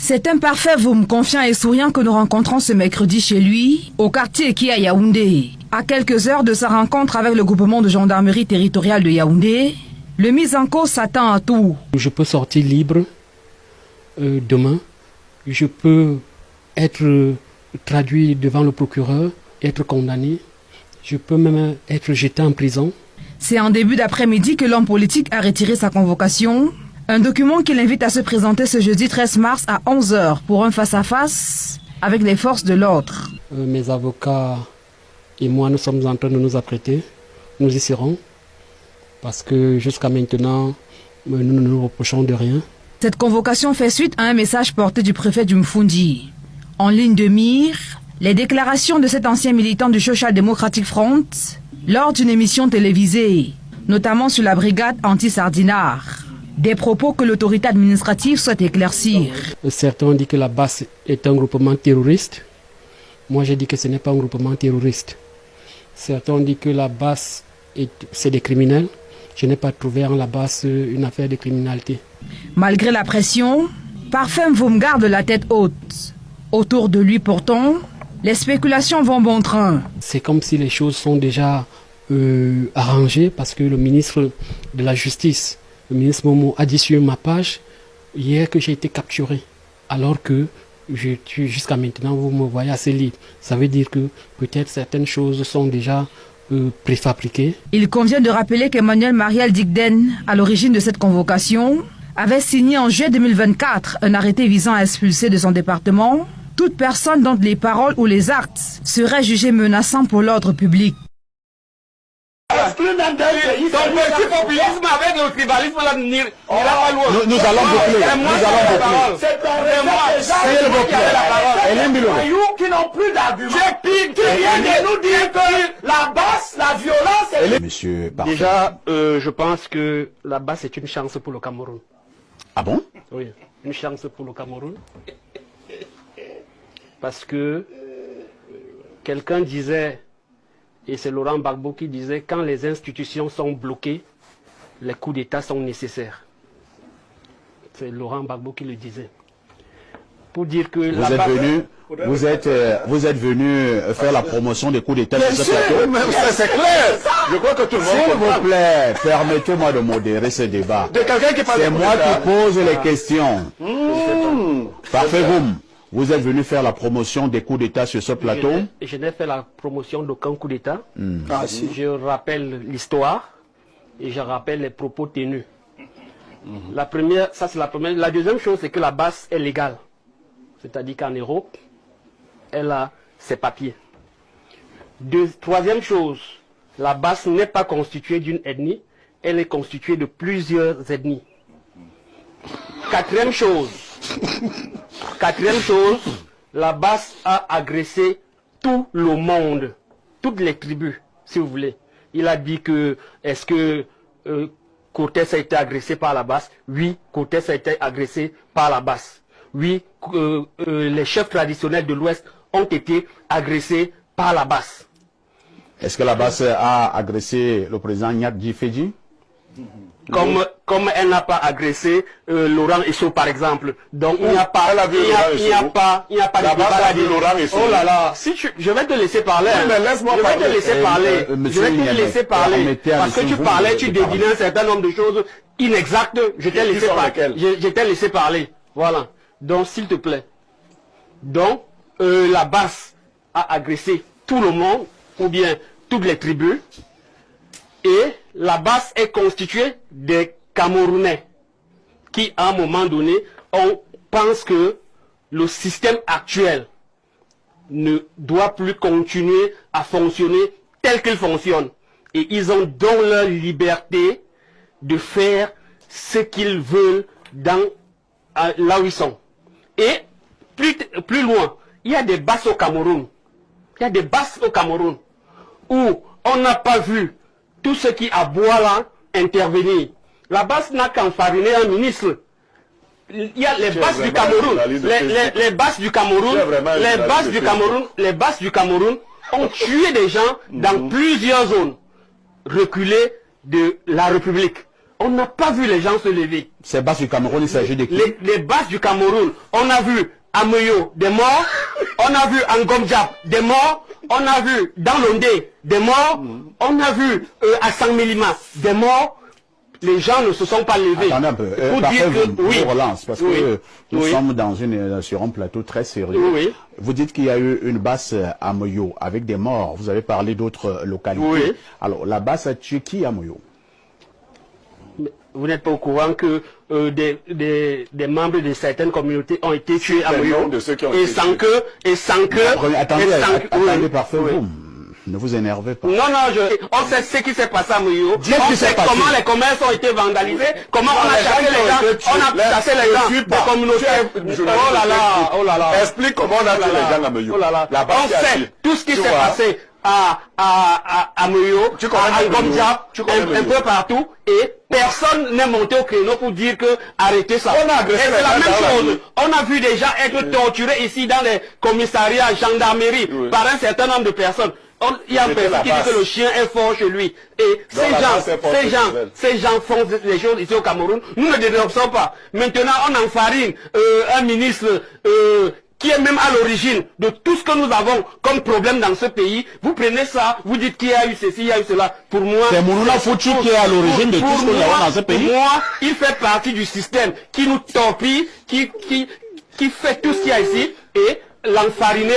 C'est un parfait Voum confiant et souriant que nous rencontrons ce mercredi chez lui, au quartier qui est à Yaoundé. À quelques heures de sa rencontre avec le groupement de gendarmerie territoriale de Yaoundé, le mis en cause s'attend à tout. Je peux sortir libre demain. Je peux être traduit devant le procureur, être condamné. Je peux même être jeté en prison. C'est en début d'après-midi que l'homme politique a retiré sa convocation. Un document qui l'invite à se présenter ce jeudi 13 mars à 11h pour un face-à-face avec les forces de l'ordre. Mes avocats et moi, nous sommes en train de nous apprêter. Nous y serons. Parce que jusqu'à maintenant, nous ne nous reprochons de rien. Cette convocation fait suite à un message porté du préfet du Mfundi. En ligne de mire, les déclarations de cet ancien militant du Social Democratic Front lors d'une émission télévisée, notamment sur la brigade anti-sardinard. Des propos que l'autorité administrative souhaite éclaircir. Certains disent que la BAS est un groupement terroriste. Moi, j'ai dit que ce n'est pas un groupement terroriste. Certains disent que la BAS, c'est des criminels. Je n'ai pas trouvé en la BAS une affaire de criminalité. Malgré la pression, Parfait Voum garde la tête haute. Autour de lui pourtant, les spéculations vont bon train. C'est comme si les choses sont déjà arrangées parce que le ministre de la Justice, le ministre Momo, a dit sur ma page hier que j'ai été capturé. Alors que jusqu'à maintenant, vous me voyez assez libre. Ça veut dire que peut-être certaines choses sont déjà préfabriquées. Il convient de rappeler qu'Emmanuel Mariel Digden, à l'origine de cette convocation, avait signé en juillet 2024 un arrêté visant à expulser de son département toute personne dont les paroles ou les actes seraient jugés menaçants pour l'ordre public. Nous allons boucler. Qui n'ont plus d'arguments. Tu viens de nous dire que la basse, la violence... Monsieur Parfait. Déjà, je pense que la BAS est une chance pour le Cameroun. Ah bon? Oui, une chance pour le Cameroun. Parce que quelqu'un disait, et c'est Laurent Gbagbo qui disait, quand les institutions sont bloquées, les coups d'État sont nécessaires. C'est Laurent Gbagbo qui le disait. Pour dire que vous êtes venu faire la promotion des coups d'État sur ce plateau. C'est clair. Je crois que tout le monde... S'il vous plaît, permettez-moi de modérer ce débat. C'est moi qui pose les questions. Parfait, vous êtes venu faire la promotion des coups d'État sur ce plateau. Je n'ai fait la promotion d'aucun coup d'État. Je rappelle l'histoire et je rappelle les propos tenus. La première, ça c'est la première. La deuxième chose, c'est que la BAS est légale. C'est-à-dire qu'en Europe, elle a ses papiers. Troisième chose, la BAS n'est pas constituée d'une ethnie, elle est constituée de plusieurs ethnies. Quatrième chose, la BAS a agressé tout le monde, toutes les tribus, si vous voulez. Il a dit que, est-ce que Cortés a été agressé par la BAS? Oui, Cortés a été agressé par la BAS. Oui, les chefs traditionnels de l'Ouest ont été agressés par la BAS. Est-ce que la BAS a agressé le président Nyat Djifedji? Comme elle n'a pas agressé Laurent Esso par exemple. Donc il n'y a pas de Laurent Esso. Oh là là, je vais te laisser parler. Je vais te laisser parler. Parce que tu parlais, tu dédinais un certain nombre de choses inexactes. Je t'ai laissé parler. Voilà. Donc s'il te plaît. Donc la BAS a agressé tout le monde, ou bien toutes les tribus. Et la BAS est constituée des Camerounais qui, à un moment donné, pensent que le système actuel ne doit plus continuer à fonctionner tel qu'il fonctionne. Et ils ont donc leur liberté de faire ce qu'ils veulent là où ils sont. Et plus loin, il y a des BAS au Cameroun. Il y a des BAS au Cameroun où on n'a pas vu tout ce qui aboie là intervenir. La BAS n'a qu'enfariné un ministre. Il y a les BAS du Cameroun. Les BAS du Cameroun. Les BAS du Cameroun ont tué des gens dans plusieurs zones reculées de la République. On n'a pas vu les gens se lever. Ces bases du Cameroun, il s'agit de qui? Les bases du Cameroun, on a vu à Meyo des morts, on a vu à Ngomjap des morts, on a vu dans Londé des morts, on a vu à Sangmilima des morts. Les gens ne se sont pas levés. Attendez un peu. Pour dire que je relance parce que nous sommes sur un plateau très sérieux. Oui. Vous dites qu'il y a eu une base à Moyo avec des morts. Vous avez parlé d'autres localités. Oui. Alors, la base a tué qui à Moyo? Vous n'êtes pas au courant que des membres de certaines communautés ont été tués à Moyo Attendez, parfait. Ne vous énervez pas. Non, on sait ce qui s'est passé à Moyo. On sait comment les commerces ont été vandalisés, comment on a chassé les gens, on a chassé les gens des communautés. Oh là là. Explique comment on a tué les gens à Moyo. On sait tout ce qui s'est passé à Moyo, à Ngomjap, un peu partout, et personne n'est monté au créneau pour dire que arrêtez ça. C'est la même chose. On a vu des gens être torturés ici dans les commissariats, gendarmerie, par un certain nombre de personnes. Il y a un personne qui dit que le chien est fort chez lui. Et ces gens font les choses ici au Cameroun. Nous ne dénonçons pas. Maintenant, on enfarine un ministre qui est même à l'origine de tout ce que nous avons comme problème dans ce pays. Vous prenez ça, vous dites qu'il y a eu ceci, il y a eu cela. Pour moi, c'est Mounouna Foutu qui est à l'origine de tout ce que nous avons dans ce pays. Pour moi, il fait partie du système qui nous torpille, qui fait tout ce qu'il y a ici. Et l'enfariner,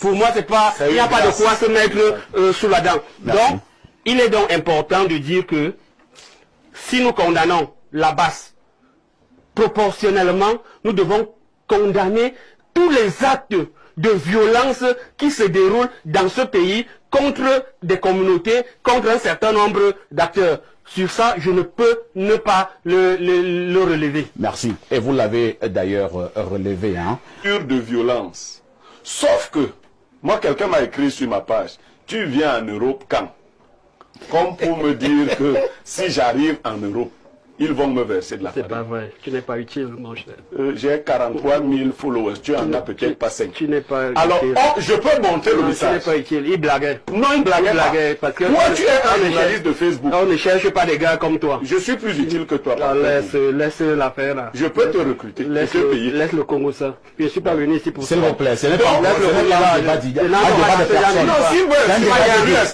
pour moi, c'est pas, il n'y a pas de quoi se mettre sous la dent. Merci. Donc, il est donc important de dire que si nous condamnons la basse, proportionnellement, nous devons condamner tous les actes de violence qui se déroulent dans ce pays contre des communautés, contre un certain nombre d'acteurs. Sur ça, je ne peux ne pas le relever. Merci. Et vous l'avez d'ailleurs relevé, hein? De violence. Sauf que, moi, quelqu'un m'a écrit sur ma page, tu viens en Europe quand? Comme pour me dire que si j'arrive en Europe, ils vont me verser de la farine. C'est pas vrai. Tu n'es pas utile, mon cher. J'ai 43 000 followers. Tu en as peut-être pas 5. Tu n'es pas utile. Alors, je peux monter le message. Tu n'es pas utile. Il blaguait. Non, il blaguait pas. Parce que toi, tu es un journaliste de Facebook. On ne cherche pas des gars comme toi. Je suis plus utile que toi. Laisse l'affaire là. Je peux te recruter. Laisse le Congo ça. Je ne suis pas venu ici pour ça. S'il vous plaît, ce n'est pas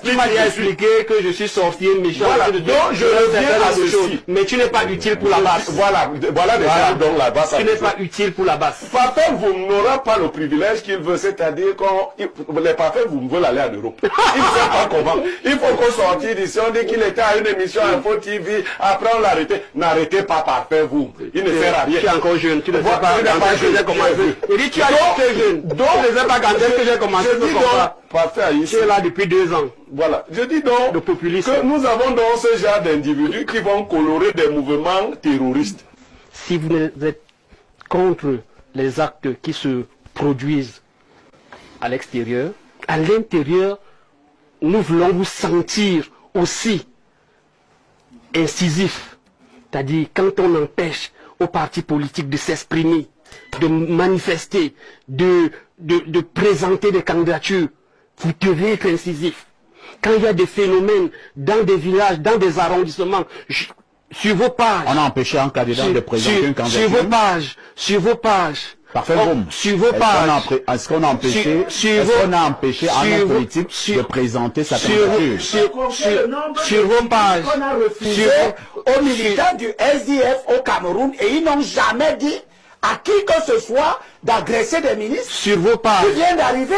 tu m'as expliqué que je suis sorti méchant. Donc, je reviens à ceci. Mais tu n'es pas utile pour la base. Voilà déjà dont la base. Tu n'es pas utile pour la base. Parfait, vous n'aurez pas le privilège qu'il veut, c'est-à-dire quand les parfaits vous veulent aller en Europe. Il ne sait pas comment. Il faut qu'on sorte d'ici, on dit qu'il était à une émission Info TV, après on l'a arrêté. N'arrêtez pas parfait, vous. Il ne sert à rien. Tu es encore jeune, tu ne sais pas quand j'ai commencé. Il dit tu es jeune. Donc, tu ne sais pas quand j'ai commencé ce combat. Parfait, tu es là depuis 2 ans. Voilà. Je dis donc que nous avons donc ce genre d'individus qui vont colorer des mouvements terroristes. Si vous êtes contre les actes qui se produisent à l'extérieur, à l'intérieur, nous voulons vous sentir aussi incisif. C'est-à-dire quand on empêche aux partis politiques de s'exprimer, de manifester, de présenter des candidatures, vous devez être incisif. Quand il y a des phénomènes dans des villages, dans des arrondissements, sur vos pages. On a empêché un candidat de présenter une candidature. Sur vos pages. Parfait, sur vos pages. Est-ce qu'on a empêché un homme politique de présenter sa candidature? Sur vos pages. On a refusé aux militants du SDF au Cameroun et ils n'ont jamais dit à qui que ce soit d'agresser des ministres. Sur vos pages. Tu viens d'arriver.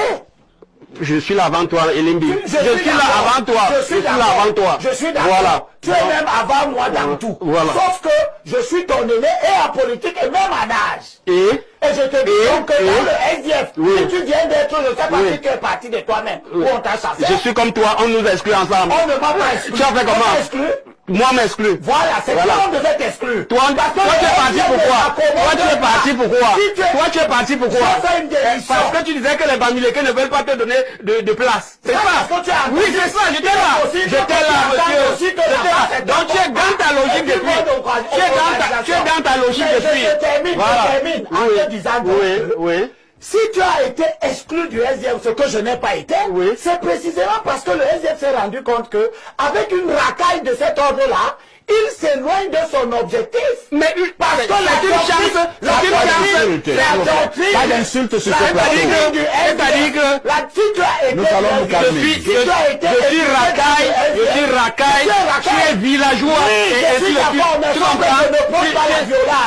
Je suis là avant toi, Elimbi. Je suis là avant toi. Je suis là avant toi. Je suis d'accord. Voilà. Tu es même avant moi dans tout. Voilà. Sauf que je suis ton aîné et en politique et même en âge. Et je te dis donc que dans le SDF, si tu viens d'être, je ne sais pas si tu es parti de toi-même, ou on t'a chassé. Je suis comme toi, on nous exclut ensemble. On ne m'a pas exclu. Tu as fait comment? Moi m'exclus. Voilà, c'est toi on devait t'exclure. Toi tu es parti pourquoi? Toi tu es parti pourquoi? Toi tu es parti pourquoi? Parce que tu disais que les Bamilekés ne veulent pas te donner de place. C'est ça? Oui, c'est ça, j'étais là. J'étais là, monsieur. Donc tu es dans ta logique depuis. Tu es dans ta logique depuis. Je termine en te disant oui. Si tu as été exclu du SDF, ce que je n'ai pas été, c'est précisément parce que le SDF s'est rendu compte que, avec une racaille de cet ordre-là, il s'éloigne de son objectif. Mais parce que la doctrine, pas d'insulte sur ce plateau. Nous allons nous calmer. Je suis racaille, tu es villageois, et tu comprends.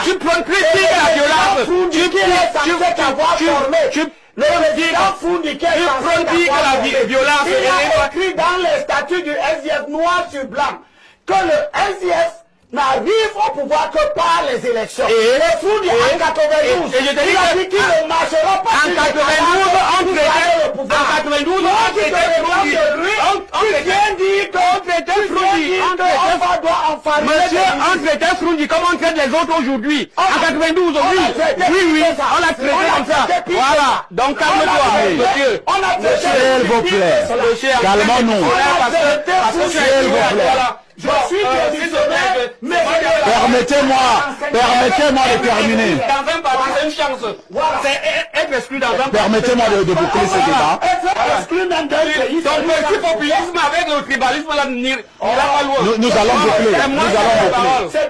Tu prends plus la violence. Le président Foundiké la violence. Il a écrit dans les statuts du SDF noir sur blanc que le SDF n'arrive au pouvoir que par les élections. Et Foundiké en 92, il a dit qu'il ne marchera pas en 92, on traitait Froundi comme on traite les autres aujourd'hui. En 92, oui, on l'a traité comme ça. Voilà, donc calme-toi, monsieur. S'il vous plaît, calmons-nous. S'il vous plaît. Je suis démissionnaire, mais permettez-moi de terminer. Dans un parti, c'est une chance. C'est être exclu dans un parti. Permettez-moi de boucler ce débat. être exclu dans un pays. Donc, le populisme avec le tribalisme, là, n'ira pas loin. Nous allons boucler. C'est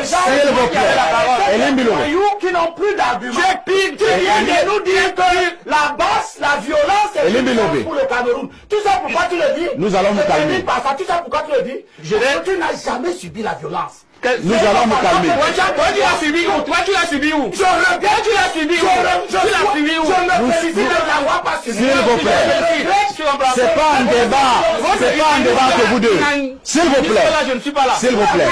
S'il vous plaît. Hélène Biloré. Qui n'ont plus d'arguments. Tu viens de nous dire que la basse, la violence est pour le Cameroun. Tu sais pourquoi tu le dis? Nous allons nous calmer. Tu sais pourquoi tu le dis? Tu n'as jamais subi la violence. Nous allons nous calmer. Toi, tu l'as subi où? Je regrette, tu l'as subi où? Je me félicite de l'avoir pas subi. S'il vous plaît. C'est pas un débat. C'est pas un débat entre vous deux. S'il vous plaît. Je ne suis pas là. S'il vous plaît.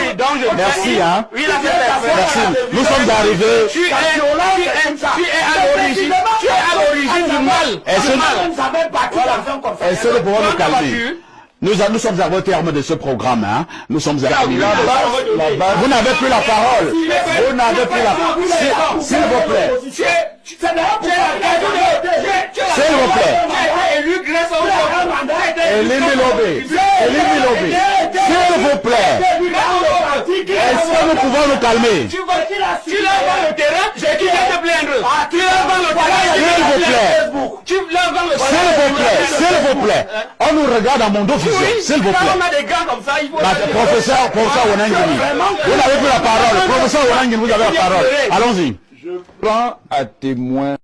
Merci, hein. Merci. Nous sommes arrivés. Tu es à l'origine du mal. Est-ce que nous pouvons nous calmer? Nous sommes arrivés au terme de ce programme. Hein. Nous sommes arrivés. Vous n'avez plus la parole. Vous n'avez plus la parole. S'il vous plaît. S'il vous plaît. Hélène Biloré. S'il vous plaît. Est-ce que nous pouvons nous calmer? Tu l'as dans le terrain, j'ai qui vient te plaindre. Tu l'as dans le terrain, S'il vous plaît. On nous regarde en mon dos, s'il vous plaît. On a des gars comme ça, il faut... Professeur Wanangini, vous n'avez plus la parole. Professeur Wanangini, vous avez la parole. Allons-y. Je prends à témoin